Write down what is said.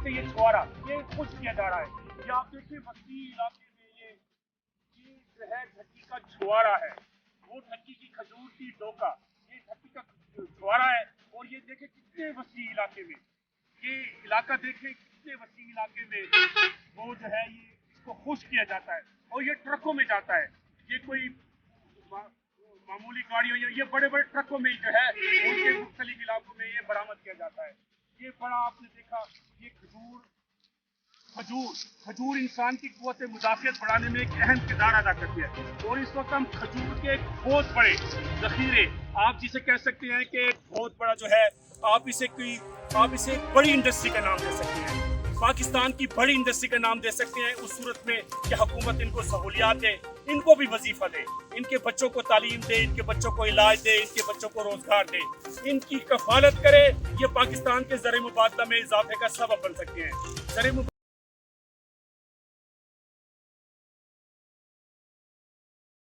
सकते हैं ये छुआरा, ये खुश किया जा रहा है। ये आप देखिए बस्ती इलाके में ये जो है धरती का छुआरा है, वो धरती की खजूर की डोका, ये धरती का छुआरा है। और ये देखे कितने वसी इलाके में, ये इलाका देखे कितने वसी इलाके में वो जो है ये इसको खुश किया जाता है और ये ट्रकों में जाता है। ये कोई मामूली गाड़ियों, ये बड़े बड़े ट्रकों में जो है उनके मुख्तलिफ इलाकों में ये बरामद किया जाता है। ये बड़ा आपने देखा, ये खजूर इंसान की कुव्वत मुदाफ़ियत बढ़ाने में एक अहम किरदार अदा करती है। और इस वक्त हम खजूर के एक बहुत बड़े ज़ख़ीरे, आप जिसे कह सकते हैं कि बहुत बड़ा जो है, आप इसे एक बड़ी इंडस्ट्री का नाम दे सकते हैं, पाकिस्तान की बड़ी इंडस्ट्री का नाम दे सकते हैं उस सूरत में कि हुकूमत इनको सहूलियात दे, इनको भी वजीफा दे, इनके बच्चों को तालीम दे, इनके बच्चों को इलाज दे, इनके बच्चों को रोजगार दे, इनकी कफालत करे। ये पाकिस्तान के ज़र मुबादला में इजाफे का सबब बन सकते हैं।